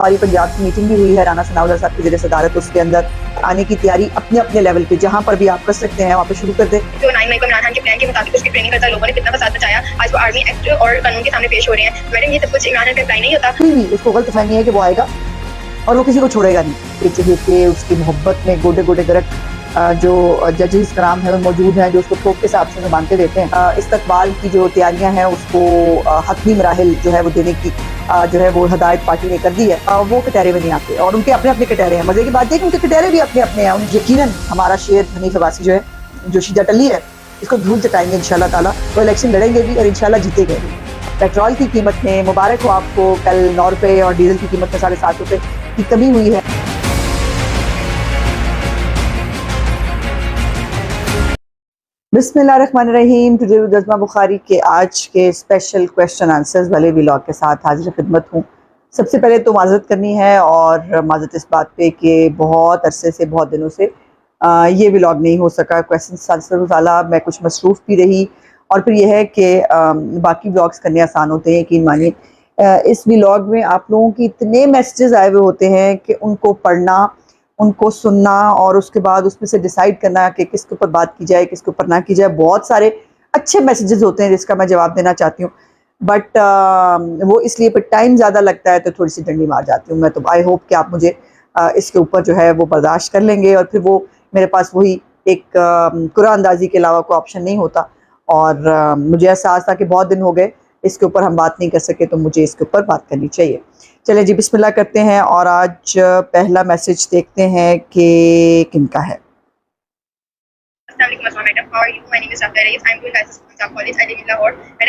हमारी पंजाब की मीटिंग भी हुई है राना सनाउल्लाह साहब की ज़ेर सदारत, उसके अंदर आने की तैयारी अपने अपने लेवल पे जहाँ पर भी आप कर सकते हैं वहाँ पे शुरू कर दें। जो 9 मई को इमरान खान के प्लान के मुताबिक उसकी ट्रेनिंग करता लोगों ने कितना फसाद मचाया, आज वो आर्मी एक्ट और कानून के सामने पेश हो रहे हैं। मैडम, ये सब कुछ इमरान खान का अप्लाई नहीं होता। कोई भी उसको गलत फहमी है कि वो आएगा और वो किसी को छोड़ेगा नहीं। चहेते उसकी मोहब्बत में गोडे गोडे गरक जो जजेस कराम है वो मौजूद हैं, जो उसको थोक के हिसाब से मानते देते हैं। इस्तकबाल की जो तैयारियां हैं उसको हतमी मराहिल जो है वो देने की जो है वो हदायत पार्टी ने कर दी है। वो कटहरे में नहीं आते और उनके अपने अपने कटहरे हैं। मजे की बात है कि उनके कटहरे भी अपने अपने हैं। यकीनन हमारा शेर हनीफ अब्बासी जो है, जो शीजा टल्ली है, इसको धूल चटाएंगे इंशाल्लाह ताला। वो इलेक्शन लड़ेंगे भी और इंशाल्लाह जीतेंगे भी। पेट्रोल की कीमत में मुबारक हो आपको, कल 9 रुपये और डीजल की कीमत में 7.5 रुपये की कमी हुई है। बिस्मिल्लाहिर्रहमानिर्रहीम। टुडे विद नज़मा बुखारी के आज के स्पेशल क्वेश्चन आंसर्स वाले व्लॉग के साथ हाजिर खिदमत हूँ। सबसे पहले तो माज़रत करनी है और माज़रत इस बात पे कि बहुत अरसे से, बहुत दिनों से ये व्लॉग नहीं हो सका। क्वेश्चन आंसर वाला मैं कुछ मसरूफ़ भी रही और फिर यह है कि बाकी व्लॉग्स करने आसान होते हैं, यकीन मानिए। इस व्लॉग में आप लोगों की इतने मैसेजेस आए हुए होते हैं कि उनको पढ़ना, उनको सुनना और उसके बाद उसमें से डिसाइड करना कि किसके ऊपर बात की जाए, किसके ऊपर ना की जाए। बहुत सारे अच्छे मैसेजेस होते हैं जिसका मैं जवाब देना चाहती हूँ, बट वो इसलिए पर टाइम ज़्यादा लगता है तो थोड़ी सी डंडी मार जाती हूँ मैं। तो आई होप कि आप मुझे इसके ऊपर जो है वो बर्दाश्त कर लेंगे और फिर वो मेरे पास वही एक कुरान अंदाजी के अलावा कोई ऑप्शन नहीं होता। और मुझे एहसास था कि बहुत दिन हो गए इसके ऊपर हम बात नहीं कर सके, तो मुझे इसके ऊपर बात करनी चाहिए। चलें जी, बिस्मिल्लाह करते हैं और आज पहला मैसेज देखते हैं कि किनका है। मैडम,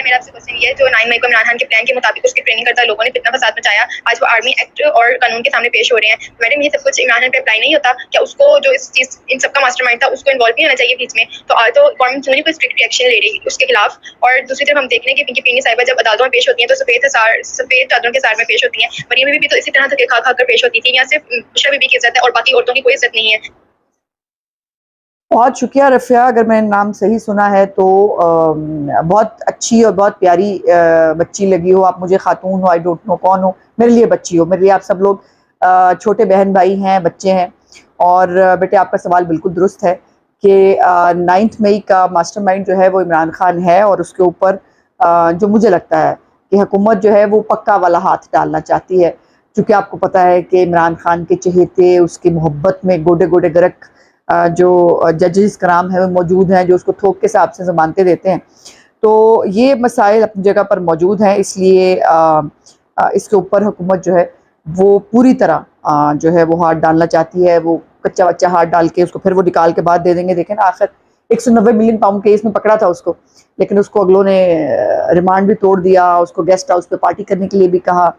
मेरा आपसे क्वेश्चन ये है, जो 9 मई को इमरान खान के प्लान के मुताबिक उसकी ट्रेनिंग करता लोगों ने कितना फसाद मचाया, आज वो आर्मी एक्ट और कानून के सामने पेश हो रहे हैं। मैडम, ये सब कुछ इमरान खान पे अप्लाई नहीं होता क्या? उसको जो इस चीज इन सबका मास्टरमाइंड था उसको इन्वॉल्व नहीं होना चाहिए बीच में? तो गवर्नमेंट क्यों नहीं कोई स्ट्रिक्ट एक्शन ले रही उसके खिलाफ? और दूसरी तरफ हम देख रहे हैं कि पिंकी पीनी साहिबा जब अदालतों में पेश होती हैं तो सफेद चादरों के सार में पेश होती हैं। मरियम बीबी तो इसी तरह धक्के खा खा कर पेश होती थी। यहाँ सिर्फ बुशरा बीबी की इज्जत है और बाकी औरतों की कोई इज्जत नहीं है। बहुत शुक्रिया रफ़िया, अगर मैंने नाम सही सुना है तो बहुत अच्छी और बहुत प्यारी बच्ची लगी हो आप मुझे। खातून हो, आई डोंट नो कौन हो, मेरे लिए बच्ची हो। मेरे लिए आप सब लोग छोटे बहन भाई हैं, बच्चे हैं। और बेटे, आपका सवाल बिल्कुल दुरुस्त है कि 9 मई का मास्टरमाइंड जो है वो इमरान खान है और उसके ऊपर जो मुझे लगता है कि हुकूमत जो है वो पक्का वाला हाथ डालना चाहती है। क्योंकि आपको पता है कि इमरान खान के चहेते, उसकी मोहब्बत में गोडे गोडे गरक जो जजेस कराम है वो मौजूद हैं, जो उसको थोक के हिसाब से ज़मानतें देते हैं। तो ये मसाइल अपनी जगह पर मौजूद हैं, इसलिए इसके ऊपर हुकूमत जो है वो पूरी तरह जो है वो हाथ डालना चाहती है। वो कच्चा बच्चा हाथ डाल के उसको फिर वो निकाल के बाद दे देंगे। देखें ना, आखिर 190 मिलियन पाउंड केस में पकड़ा था उसको, लेकिन उसको अगलों ने रिमांड भी तोड़ दिया, उसको गेस्ट हाउस पे पार्टी करने के लिए भी कहा।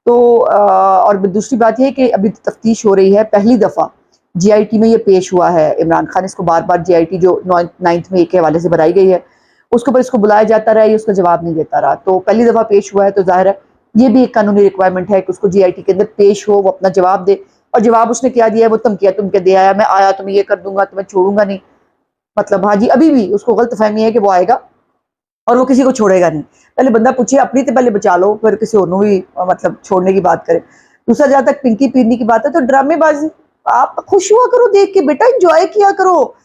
तो और दूसरी बात यह है कि अभी तफ्तीश हो रही है। पहली दफ़ा GIT में ये पेश हुआ है इमरान खान। इसको बार बार GIT जो 9 मई के हवाले से बनाई गई है उसके ऊपर इसको बुलाया जाता रहा, ये उसका जवाब नहीं देता रहा। तो पहली दफ़ा पेश हुआ है तो जाहिर है ये भी एक कानूनी रिक्वायरमेंट है कि उसको GIT के अंदर पेश हो, वो अपना जवाब दे। और जवाब उसने क्या दिया है? वो धमकियाँ तुमके दे आया, मैं आया तो मैं ये कर दूंगा, तुम्हें छोड़ूंगा नहीं। मतलब हाँ जी, अभी भी उसको गलत फहमी है कि वो आएगा और वो किसी को छोड़ेगा नहीं। पहले बंदा पूछे अपनी तो पहले बचा लो, फिर किसी और भी मतलब छोड़ने की बात करे। दूसरा, जहाँ तक पिंकी पीरनी की बात है तो ड्रामेबाजी, आप खुश हुआ करो देख के बेटा, एंजॉय किया करो।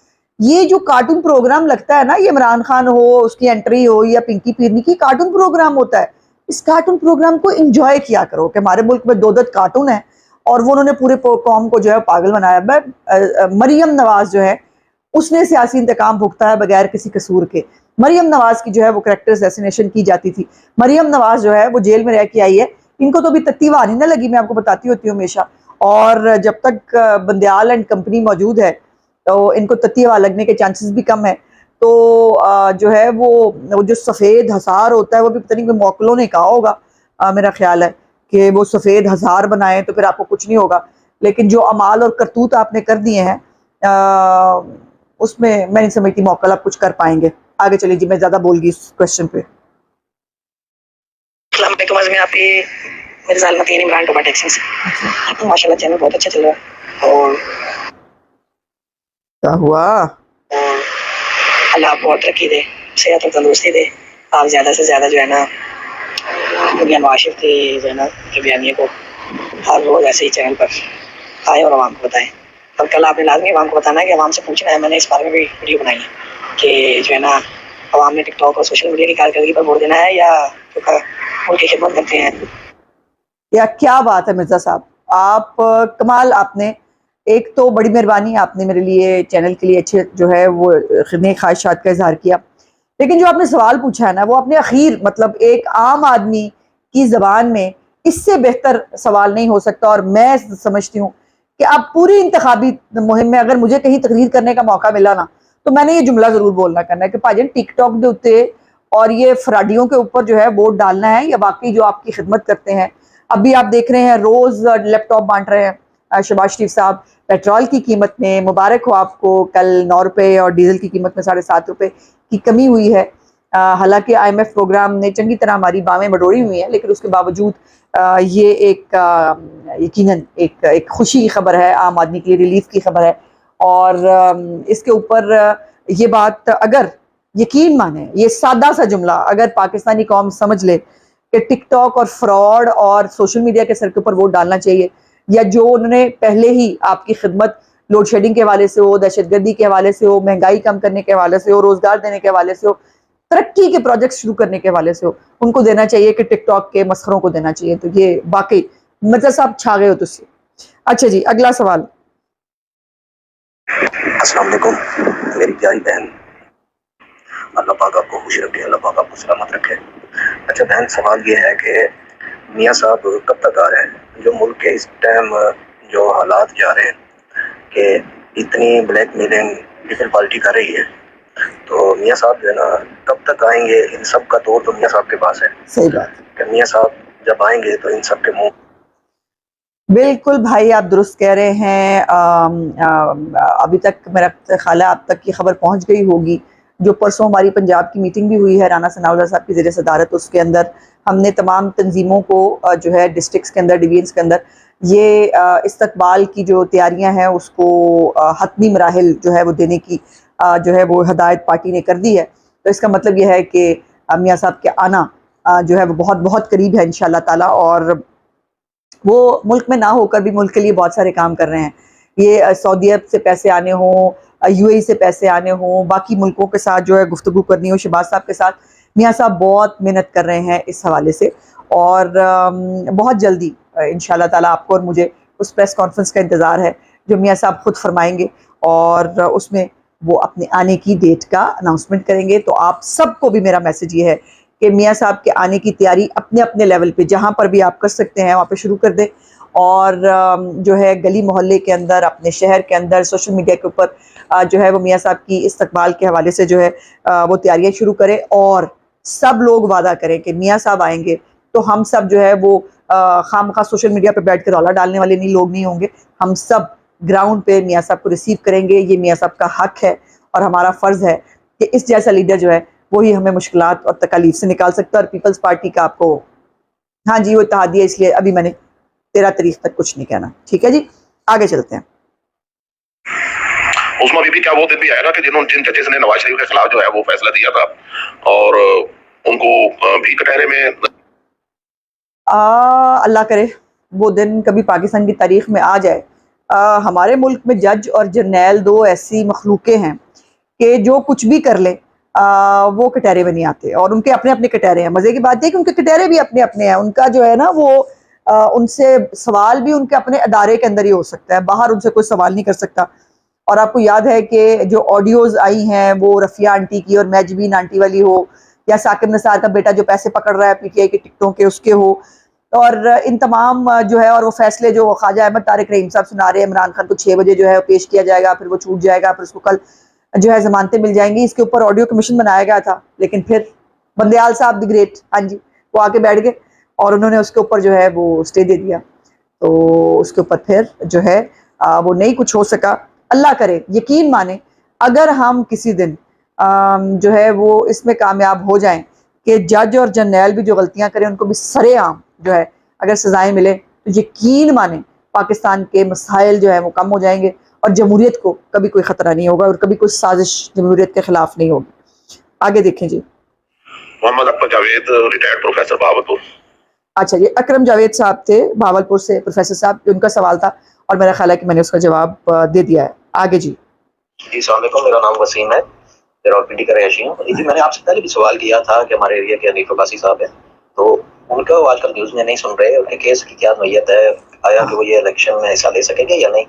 ये जो कार्टून प्रोग्राम लगता है ना, ये इमरान खान हो, उसकी एंट्री हो या पिंकी पीरनी की, कार्टून प्रोग्राम होता है। इस कार्टून प्रोग्राम को एंजॉय किया करो कि हमारे मुल्क में 2 कार्टून है और वो उन्होंने पूरे कौम को जो है पागल बनाया। मरियम नवाज जो है उसने सियासी इंतकाम भुगता है बगैर किसी कसूर के। मरियम नवाज की जो है वो कैरेक्टर असैसिनेशन की जाती थी। मरियम नवाज जो है वो जेल में रह के आई है। इनको तो अभी तत्ती वानी ना लगी, मैं आपको बताती होती हूँ हमेशा। और जब तक बंदयाल एंड कंपनी मौजूद है तो इनको तत्ती हवा लगने के चांसेस भी कम है। तो जो है वो जो सफ़ेद हसार होता है वो भी पता नहीं मौकलों ने कहा होगा, मेरा ख्याल है कि वो सफ़ेद हसार बनाए तो फिर आपको कुछ नहीं होगा। लेकिन जो अमाल और करतूत आपने कर दिए हैं उसमें मैं नहीं समझती मौकल आप कुछ कर पाएंगे। आगे चलिए जी, मैं ज़्यादा बोल गई इस क्वेश्चन पे। मेरे साल में 3 इमरान टोबा टैक्सी से माशाल्लाह चैनल बहुत अच्छा चल रहा है और क्या हुआ? और अल्लाह आपको और तरक्की दे, सेहत और तंदुरुस्ती दे। आप ज़्यादा से ज़्यादा जो है ना दुनिया नवाज शरीफ की जो है ना के बयानिए को ہر روز ایسے ہی چینل پر آئیں اور عوام کو بتائیں. اور کل آپ نے لازمی عوام کو بتانا ہے کہ عوام سے پوچھنا ہے. میں نے اس بارے میں بھی ویڈیو بنائی ہے کہ جو ہے نا عوام نے ٹک ٹاک اور سوشل میڈیا کی کارکردگی پر ووٹ دینا ہے یا ان کی خدمت کرتے ہیں. یا کیا بات ہے مرزا صاحب, آپ کمال. آپ نے ایک تو بڑی مہربانی, آپ نے میرے لیے چینل کے لیے اچھے جو ہے وہ نیک خواہشات کا اظہار کیا, لیکن جو آپ نے سوال پوچھا ہے نا وہ اپنے اخیر مطلب ایک عام آدمی کی زبان میں اس سے بہتر سوال نہیں ہو سکتا. اور میں سمجھتی ہوں کہ اب پوری انتخابی مہم میں اگر مجھے کہیں تقریر کرنے کا موقع ملا نا تو میں نے یہ جملہ ضرور بولنا کرنا ہے کہ بھائی جان ٹک ٹاک کے اوپر اور یہ فراڈیوں کے اوپر جو ہے ووٹ ڈالنا ہے یا باقی جو آپ کی خدمت کرتے ہیں. ابھی آپ دیکھ رہے ہیں روز لیپ ٹاپ بانٹ رہے ہیں شہباز شریف صاحب, پیٹرول کی قیمت میں مبارک ہو آپ کو, کل 9 روپے اور ڈیزل کی قیمت میں 7.5 روپے کی کمی ہوئی ہے. حالانکہ IMF پروگرام نے چنگی طرح ہماری بامیں بڑوڑی ہوئی ہیں, لیکن اس کے باوجود یہ ایک یقیناً ایک خوشی کی خبر ہے, عام آدمی کے لیے ریلیف کی خبر ہے. اور اس کے اوپر یہ بات اگر یقین مانے, یہ سادہ سا جملہ اگر پاکستانی قوم سمجھ لے کہ ٹک ٹاک اور فراڈ اور سوشل میڈیا کے سر کے اوپر ووٹ ڈالنا چاہیے, یا جو انہوں نے پہلے ہی آپ کی خدمت لوڈ شیڈنگ کے حوالے سے ہو, دہشت گردی کے حوالے سے ہو, مہنگائی کم کرنے کے حوالے سے ہو, روزگار دینے کے حوالے سے ہو, ترقی کے پروجیکٹس شروع کرنے کے حوالے سے ہو, ان کو دینا چاہیے کہ ٹک ٹاک کے مسخروں کو دینا چاہیے. تو یہ واقعی مرزا صاحب چھا گئے ہو تو سے. اچھا جی, اگلا سوال. السلام علیکم میری پیاری بہن, اللہ پاک آپ کو خوش رکھے, اللہ پاک آپ کو سلامت رکھے. اچھا بہن, سوال یہ ہے کہ میاں صاحب کب تک آ رہے ہیں؟ جو ملک کے اس ٹائم جو حالات جا رہے ہیں کہ اتنی بلیک میلنگ ڈفرینٹ پارٹی کر رہی ہے, تو میاں صاحب جو ہے نا کب تک آئیں گے؟ ان سب کا دور تو میاں صاحب کے پاس ہے. صحیح بات. کہ میاں صاحب جب آئیں گے تو ان سب کے منہ. بالکل بھائی, آپ درست کہہ رہے ہیں. ابھی تک میرا خیال ہے آپ تک کی خبر پہنچ گئی ہوگی. جو پرسوں ہماری پنجاب کی میٹنگ بھی ہوئی ہے رانا ثناءاللہ صاحب کی زیر صدارت, اس کے اندر ہم نے تمام تنظیموں کو جو ہے ڈسٹرکٹس کے اندر, ڈویژنس کے اندر یہ استقبال کی جو تیاریاں ہیں اس کو حتمی مراحل جو ہے وہ دینے کی جو ہے وہ ہدایت پارٹی نے کر دی ہے. تو اس کا مطلب یہ ہے کہ میاں صاحب کے آنا جو ہے وہ بہت بہت قریب ہے انشاءاللہ تعالی. اور وہ ملک میں نہ ہو کر بھی ملک کے لیے بہت سارے کام کر رہے ہیں. یہ سعودی عرب سے پیسے آنے ہوں, UAE سے پیسے آنے ہوں, باقی ملکوں کے ساتھ جو ہے گفتگو کرنی ہو شہباز صاحب کے ساتھ, میاں صاحب بہت محنت کر رہے ہیں اس حوالے سے. اور بہت جلدی انشاءاللہ تعالیٰ آپ کو اور مجھے اس پریس کانفرنس کا انتظار ہے جو میاں صاحب خود فرمائیں گے, اور اس میں وہ اپنے آنے کی ڈیٹ کا اناؤنسمنٹ کریں گے. تو آپ سب کو بھی میرا میسج یہ ہے کہ میاں صاحب کے آنے کی تیاری اپنے اپنے لیول پہ جہاں پر بھی آپ کر سکتے ہیں وہاں پہ شروع کر دیں. اور جو ہے گلی محلے کے اندر, اپنے شہر کے اندر, سوشل میڈیا کے اوپر جو ہے وہ میاں صاحب کی استقبال کے حوالے سے جو ہے وہ تیاریاں شروع کریں. اور سب لوگ وعدہ کریں کہ میاں صاحب آئیں گے تو ہم سب جو ہے وہ خام خواہ سوشل میڈیا پہ بیٹھ کے رولا ڈالنے والے لوگ نہیں ہوں گے. ہم سب گراؤنڈ پہ میاں صاحب کو ریسیو کریں گے. یہ میاں صاحب کا حق ہے اور ہمارا فرض ہے کہ اس جیسا لیڈر جو ہے وہی ہمیں مشکلات اور تکالیف سے نکال سکتا ہے. اور پیپلز پارٹی کا آپ کو ہاں جی وہ اتحادیہ, اس لیے ابھی میں نے 13 تاریخ تک کچھ نہیں کہنا. ٹھیک ہے جی, آگے چلتے ہیں. اس میں بھی کیا وہ دن بھی آئے گا کہ جن ججز نے نواز شریف کے خلاف جو ہے وہ فیصلہ دیا تھا اور ان کو بھی کٹہرے میں اللہ کرے وہ دن کبھی پاکستان کی تاریخ میں آ جائے. ہمارے ملک میں جج اور جرنیل دو ایسی مخلوقیں ہیں کہ جو کچھ بھی کر لے وہ کٹہرے میں نہیں آتے, اور ان کے اپنے اپنے کٹہرے ہیں. مزے کی بات ہے کہ ان کے کٹہرے بھی اپنے اپنے ہیں. ان کا جو ہے نا وہ ان سے سوال بھی ان کے اپنے ادارے کے اندر ہی ہو سکتا ہے, باہر ان سے کوئی سوال نہیں کر سکتا. اور آپ کو یاد ہے کہ جو آڈیوز آئی ہیں وہ رفیہ آنٹی کی اور میجبین آنٹی والی ہو, یا ثاقب نثار کا بیٹا جو پیسے پکڑ رہا ہے PTI کے ٹکٹوں کے اس کے ہو, اور ان تمام جو ہے اور وہ فیصلے جو خواجہ احمد طارق رحیم صاحب سنا رہے ہیں, عمران خان کو 6 بجے جو ہے پیش کیا جائے گا, پھر وہ چھوٹ جائے گا, پھر اس کو کل جو ہے ضمانتیں مل جائیں گی. اس کے اوپر آڈیو کمیشن بنایا گیا تھا, لیکن پھر بندیال صاحب دی گریٹ, ہاں جی, وہ آ کے بیٹھ گئے اور انہوں نے اس کے اوپر جو ہے وہ اسٹے دے دیا. تو اس کے اوپر پھر جو ہے وہ نہیں کچھ ہو سکا. اللہ کرے, یقین مانیں اگر ہم کسی دن جو ہے وہ اس میں کامیاب ہو جائیں کہ جج اور جرنیل بھی جو غلطیاں کریں ان کو بھی سرے عام جو ہے اگر سزائیں ملے, تو یقین مانیں پاکستان کے مسائل جو ہے وہ کم ہو جائیں گے, اور جمہوریت کو کبھی کوئی خطرہ نہیں ہوگا, اور کبھی کوئی سازش جمہوریت کے خلاف نہیں ہوگی. آگے دیکھیں جی. محمد اکبر جاوید ریٹائرڈ پروفیسر بہاولپور. अच्छा, ये अकरम जावेद साहब थे भावलपुर से, प्रोफेसर साहब, उनका सवाल था और मेरा ख्याल है कि मैंने उसका जवाब दे दिया है। आगे जी। जी अस्सलाम वालेकुम, मेरा नाम वसीम है, रावलपिंडी का रहायशी हूँ। जी मैंने आपसे पहले भी सवाल किया था कि हमारे एरिया के हनीफ अब्बासी साहब हैं, तो उनका आजकल न्यूज़ में नहीं सुन रहे, उनके केस की क्या नोयत है, आया कि वो ये इलेक्शन में हिस्सा ले सकेंगे या नहीं?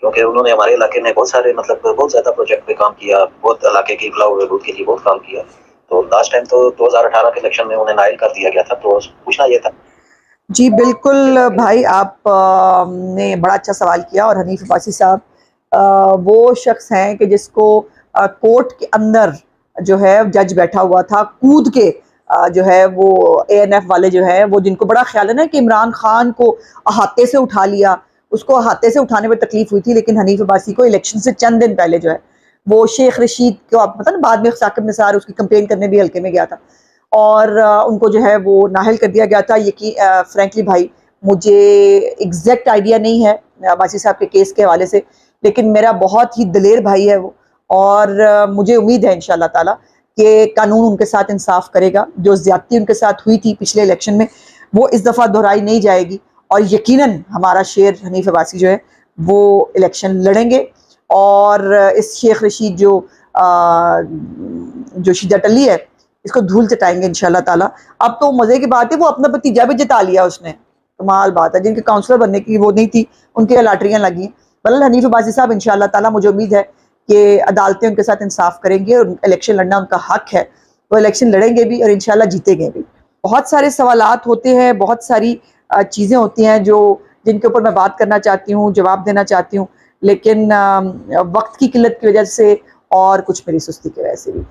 क्योंकि उन्होंने हमारे इलाके में बहुत सारे मतलब बहुत ज़्यादा प्रोजेक्ट पे काम किया, बहुत इलाके की फलाह व बहबूद के लिए बहुत काम किया। तो लास्ट टाइम तो 2018 के इलेक्शन में उन्हें नाइल कर दिया गया था, तो पूछना ये था। जी बिल्कुल भाई, आप ने बड़ा अच्छा सवाल किया। और हनीफ अब्बासी साहब वो शख्स हैं कि जिसको कोर्ट के अंदर जो है जज बैठा हुआ था, कूद के जो है वो ANF वाले जो है वो, जिनको बड़ा ख्याल है ना कि इमरान खान को अहाते से उठा लिया, उसको अहाते से उठाने में तकलीफ हुई थी, लेकिन हनीफ अब्बासी को इलेक्शन से चंद दिन पहले जो है वो शेख रशीद को, आप पता ना, बाद में साकिब निसार उसकी कंपेन करने भी हल्के में गया था और उनको जो है वो नाहल कर दिया गया था। ये फ्रैंकली भाई मुझे एग्जैक्ट आइडिया नहीं है अब्बासी साहब के केस के हवाले से, लेकिन मेरा बहुत ही दलेर भाई है वो, और मुझे उम्मीद है इंशाल्लाह ताला कि कानून उनके साथ इंसाफ करेगा। जो ज्यादती उनके साथ हुई थी पिछले इलेक्शन में वो इस दफ़ा दोहराई नहीं जाएगी, और यकीनन हमारा शेर हनीफ अब्बासी जो है वो इलेक्शन लड़ेंगे। और इस शेख रशीद जो शीजा टल्ली है, इसको धूल चटाएंगे इंशाल्लाह ताला। अब तो मजे की बात है, वो अपना भतीजा भी जिता लिया उसने, कमाल बात है। जिनके काउंसलर बनने की वो नहीं थी, उनके लाटरियां लगी। बल्कि हनीफ अब्बासी साहब इंशाल्लाह ताला, मुझे उम्मीद है कि अदालतें उनके साथ इंसाफ करेंगी और इलेक्शन लड़ना उनका हक है, वो इलेक्शन लड़ेंगे भी और इंशाल्लाह जीतेंगे भी। बहुत सारे सवालात होते हैं, बहुत सारी चीज़ें होती हैं जो जिनके ऊपर मैं बात करना चाहती हूँ, जवाब देना चाहती हूँ, लेकिन वक्त की किल्लत की वजह से और कुछ मेरी सुस्ती की वजह से भी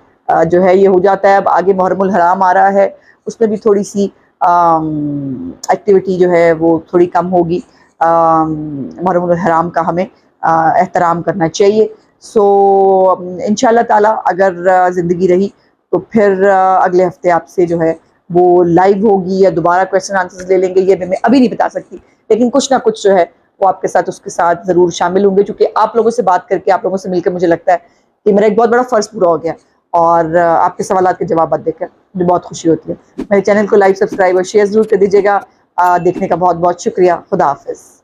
जो है ये हो जाता है। अब आगे मुहर्रमुल हराम आ रहा है, उसमें भी थोड़ी सी एक्टिविटी जो है वो थोड़ी कम होगी। मुहर्रमुल हराम का हमें एहतराम करना चाहिए। सो इंशाल्लाह ताला अगर ज़िंदगी रही तो फिर अगले हफ्ते आपसे जो है वो लाइव होगी, या दोबारा क्वेश्चन आंसर्स ले लेंगे, ये मैं अभी नहीं बता सकती, लेकिन कुछ ना कुछ जो है वो आपके साथ उसके साथ ज़रूर शामिल होंगे, क्योंकि आप लोगों से बात करके, आप लोगों से मिलकर मुझे लगता है कि मेरा एक बहुत बड़ा फ़र्ज़ पूरा हो गया, और आपके सवालात के जवाब देकर मुझे बहुत खुशी होती है। मेरे चैनल को लाइक, सब्सक्राइब और शेयर ज़रूर कर दीजिएगा। देखने का बहुत बहुत शुक्रिया। खुदा हाफ़िज़।